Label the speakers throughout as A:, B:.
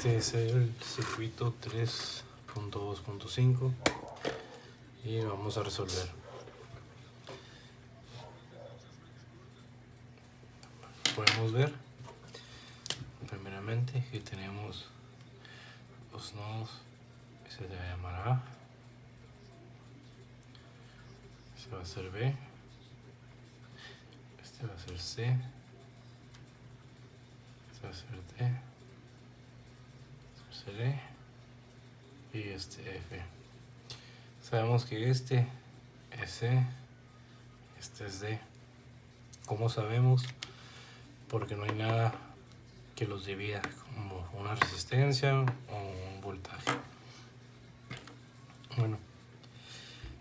A: Este es el circuito 3.2.5 y vamos a resolver. Podemos ver primeramente que tenemos los nodos. Este se va a llamar A, este va a ser B, este va a ser C, este va a ser D, este va a ser E y este F. Sabemos que este es C, este es D. ¿Cómo sabemos? Porque no hay nada que los divida, como una resistencia o un voltaje. Bueno,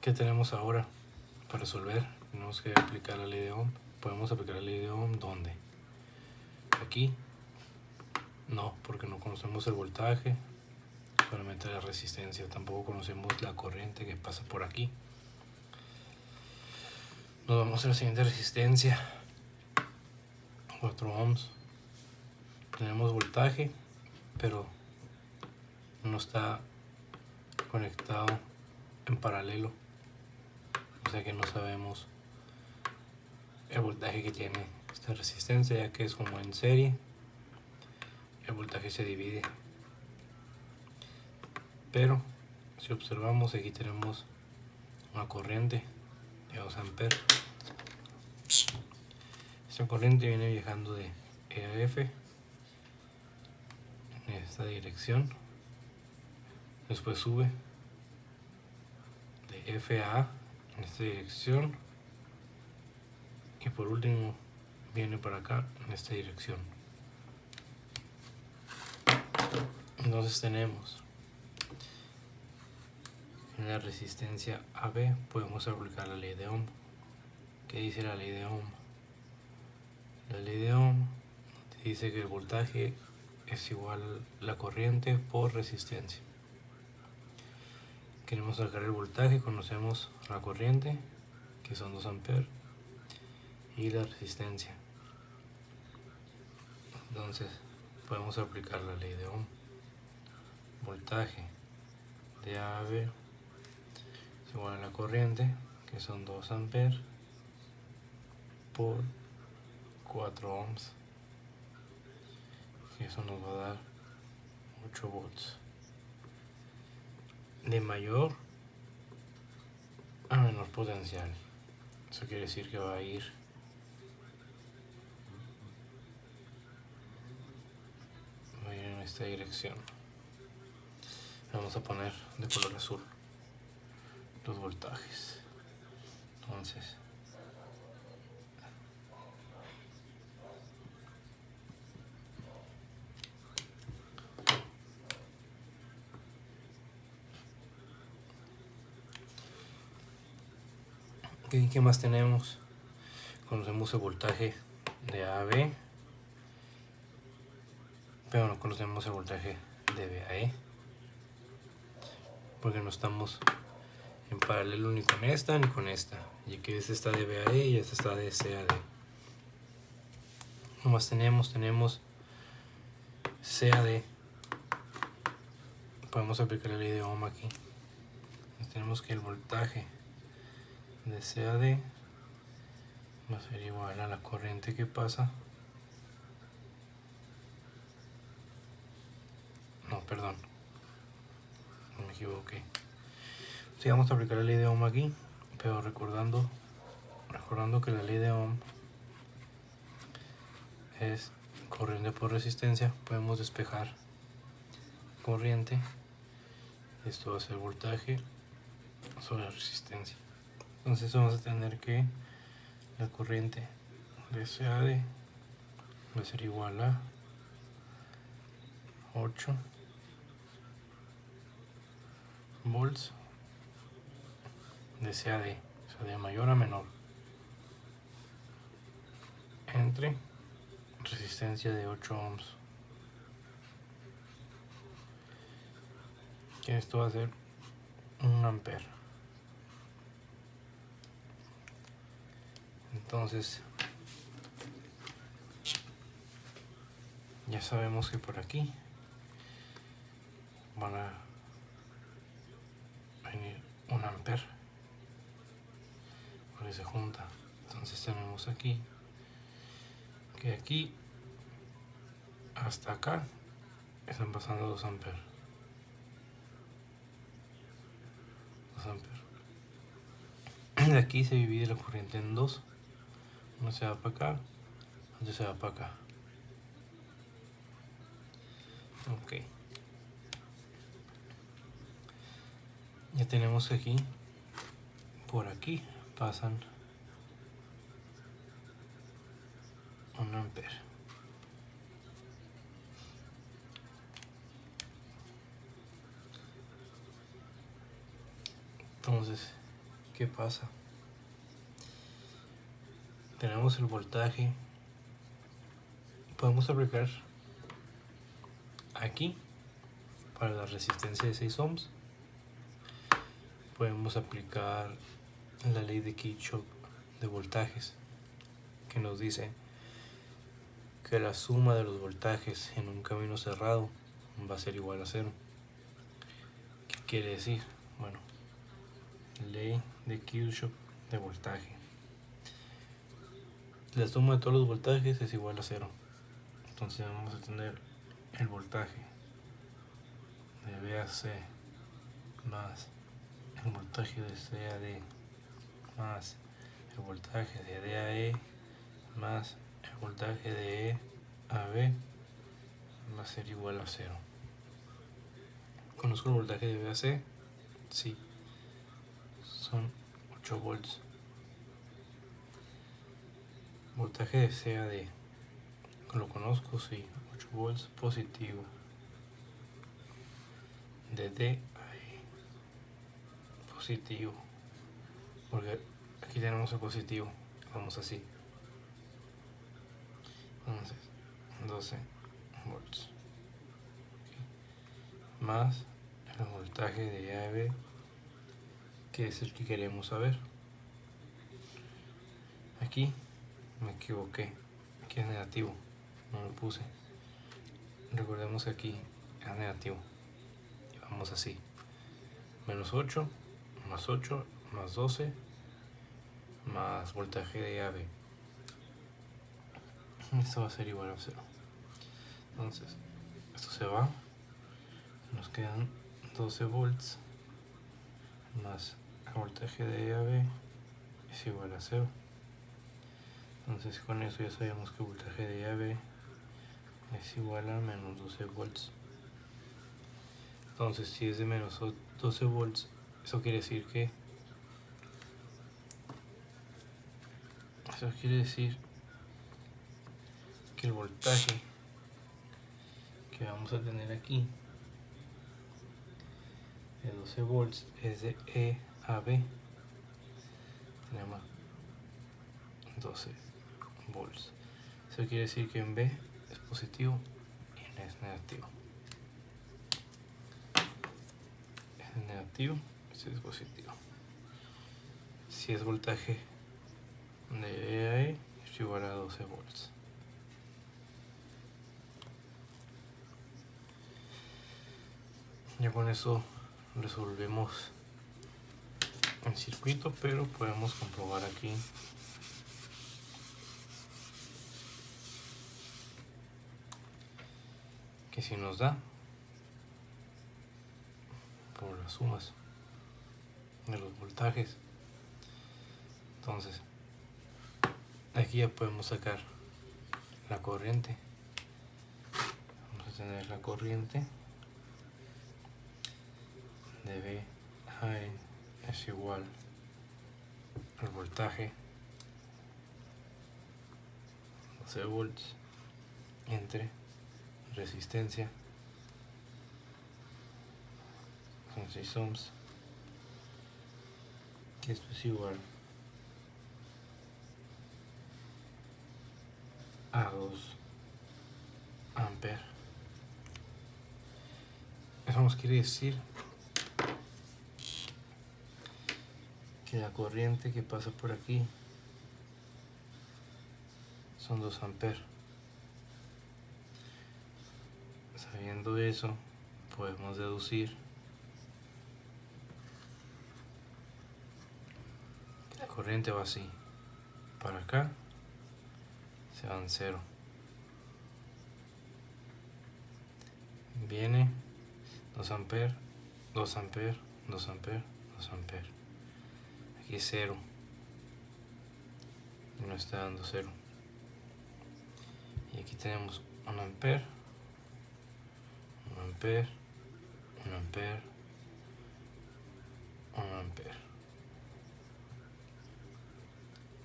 A: ¿qué tenemos ahora para resolver? Tenemos que aplicar la ley de Ohm. Podemos aplicar la ley de Ohm ¿dónde? Aquí no, porque no conocemos el voltaje, solamente la resistencia. Tampoco conocemos la corriente que pasa por aquí. Nos vamos a la siguiente resistencia, 4 ohms. Tenemos voltaje, pero no está conectado en paralelo, o sea que no sabemos el voltaje que tiene esta resistencia, ya que es como en serie, el voltaje se divide. Pero si observamos, aquí tenemos una corriente de 2 amperes. Esta corriente viene viajando de E a F en esta dirección, después sube de F a A en esta dirección y por último viene para acá en esta dirección. Entonces tenemos en la resistencia AB podemos aplicar la ley de Ohm. ¿Qué dice la ley de Ohm? La ley de Ohm te dice que el voltaje es igual a la corriente por resistencia. Queremos sacar el voltaje, conocemos la corriente, que son 2 amperes, y la resistencia. Entonces podemos aplicar la ley de Ohm. Voltaje de A a B es igual a la corriente, que son 2 amperes, por 4 ohms, y eso nos va a dar 8 volts. De mayor a menor potencial. Eso quiere decir que va a ir en esta dirección. Vamos a poner de color azul los voltajes. Entonces ¿qué más tenemos? Conocemos el voltaje de A a B, pero no conocemos el voltaje de B a E, porque no estamos en paralelo ni con esta ni con esta, y aquí esta está de B a E y esta está de C a D. Nomás tenemos C a D. Podemos aplicar la ley de Ohm aquí. Entonces tenemos que el voltaje de C a D va a ser igual a la corriente que pasa. No, perdón, me equivoqué. Sí, vamos a aplicar la ley de Ohm aquí, pero recordando que la ley de Ohm es corriente por resistencia, podemos despejar corriente. Esto va a ser voltaje sobre la resistencia. Entonces vamos a tener que la corriente de C a D va a ser igual a 8 volts de C a D, o sea, de mayor a menor, entre resistencia de 8 ohms, que esto va a ser 1 ampere. Entonces ya sabemos que por aquí van a venir 1 ampere porque se junta. Entonces tenemos aquí que aquí hasta acá están pasando 2 amperes. 2 amperes. De aquí se divide la corriente en dos. Uno se va para acá, otro se va para acá. Ok. Ya tenemos que aquí, por aquí pasan 1 ampere. Entonces, ¿qué pasa? Tenemos el voltaje. Podemos aplicar aquí para la resistencia de 6 ohms. Podemos aplicar la ley de Kirchhoff de voltajes, que nos dice que la suma de los voltajes en un camino cerrado va a ser igual a 0. ¿Qué quiere decir? Bueno, ley de Kirchhoff de voltaje. La suma de todos los voltajes es igual a 0. Entonces vamos a tener el voltaje de VAC más el voltaje de CAD más el voltaje de DAE más el voltaje de EAB va a ser igual a 0. ¿Conozco el voltaje de VAC? Sí, son 8 volts. Voltaje de CAD, ¿lo conozco? Sí, 8 volts positivo. De DAE positivo, porque aquí tenemos el positivo, vamos así. Entonces 12 volts más el voltaje de EAB, que es el que queremos saber. Aquí me equivoqué, aquí es negativo, no lo puse. Recordemos que aquí es negativo y vamos así: menos 8 más 8 más 12 más voltaje de EAB. Esto va a ser igual a 0. Entonces esto se va, nos quedan 12 volts más el voltaje de EAB es igual a 0. Entonces con eso ya sabemos que el voltaje de EAB es igual a menos 12 volts. Entonces si es de menos 12 volts, eso quiere decir que el voltaje que vamos a tener aquí de 12 volts es de E a B. Tenemos 12 volts. Eso quiere decir que en B es positivo y en E es negativo. Es negativo, este es positivo. Si es voltaje de E a E, es igual a 12 volts. Ya con eso resolvemos el circuito, pero podemos comprobar aquí que si nos da por las sumas de los voltajes. Entonces aquí ya podemos sacar la corriente. Vamos a tener la corriente de V a E es igual al voltaje 12 volts entre resistencia, son 6 ohms, que esto es igual a 2 amperes. Eso nos quiere decir que la corriente que pasa por aquí son 2 amperes. Sabiendo eso, podemos deducir que la corriente va así, para acá se van 0, viene 2 amperes, 2 amperes, 2 amperes, 2 amperes, aquí 0, y nos está dando 0, y aquí tenemos 1 ampere, 1 ampere, 1 ampere, 1 ampere,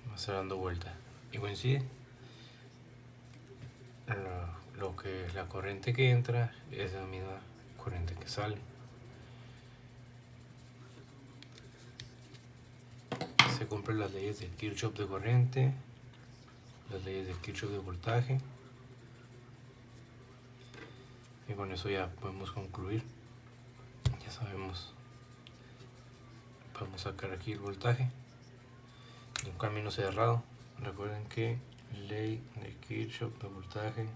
A: va a estar dando vuelta y coincide. Lo que la corriente que entra es la misma corriente que sale. Se cumplen las leyes de Kirchhoff de corriente, las leyes de Kirchhoff de voltaje, y con eso ya podemos concluir. Ya sabemos, podemos sacar aquí el voltaje de un camino cerrado. Recuerden que ley de Kirchhoff de voltaje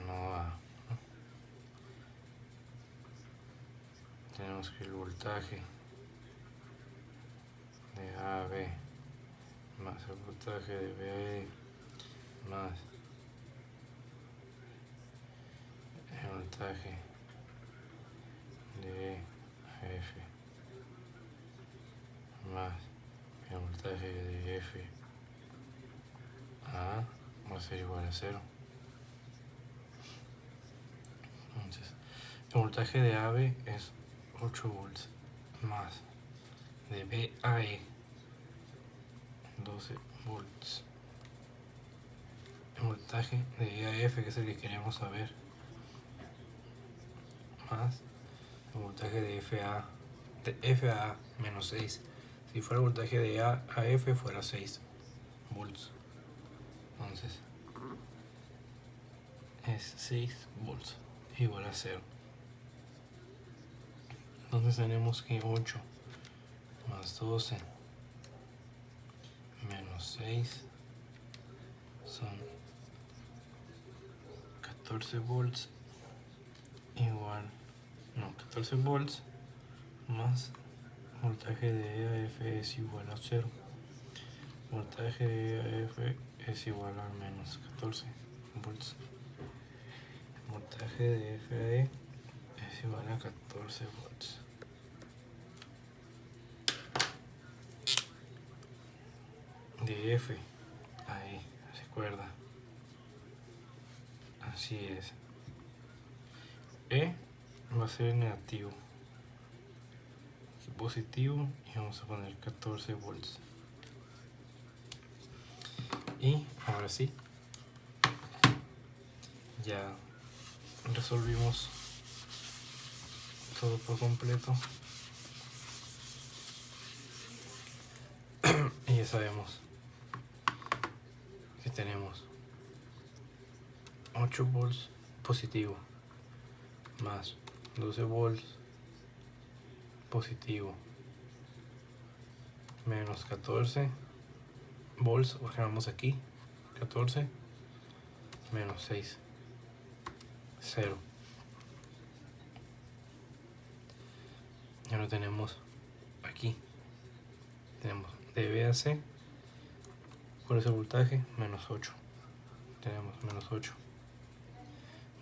A: no va, ¿no? Tenemos que el voltaje de AB más el voltaje de BE más el voltaje de AF más el voltaje de F A va a ser igual a 0. Entonces, el voltaje de AB es 8 volts más de BAE 12 volts. El voltaje de EAF, que es el que queremos saber, más el voltaje de FA menos 6. Si fuera el voltaje de AF fuera 6 volts. Entonces es 6 volts igual a 0. Entonces tenemos que 8 más 12 menos 6 son 14 volts igual, no, 14 volts más voltaje de EAF es igual a 0. Voltaje de EAF es igual a menos 14 volts. Voltaje de FAE es igual a 14 volts. De F, ahí, recuerda. Así es. E va a ser negativo. Aquí positivo y vamos a poner 14 volts. Y ahora sí, ya resolvimos todo por completo. Y ya sabemos que tenemos 8 volts positivo más 12 volts positivo menos 14 volts, porque vamos aquí 14 menos 6 0. Ya lo tenemos aquí. Tenemos de B a C, ¿cuál es el voltaje? Menos 8. Tenemos menos 8.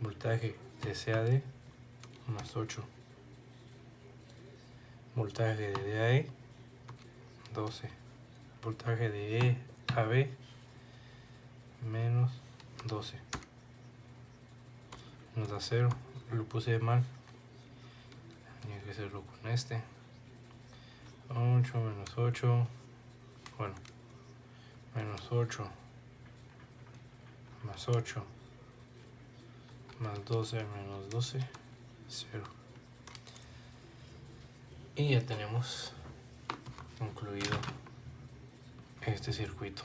A: Voltaje de C a D, más 8. Voltaje de D a E, 12. Voltaje de E a B, menos 12. Nos da 0. Lo puse mal. Tenía que hacerlo con este. 8 menos 8. Bueno, menos 8 más 8 más 12 menos 12, 0. Y ya tenemos concluido este circuito.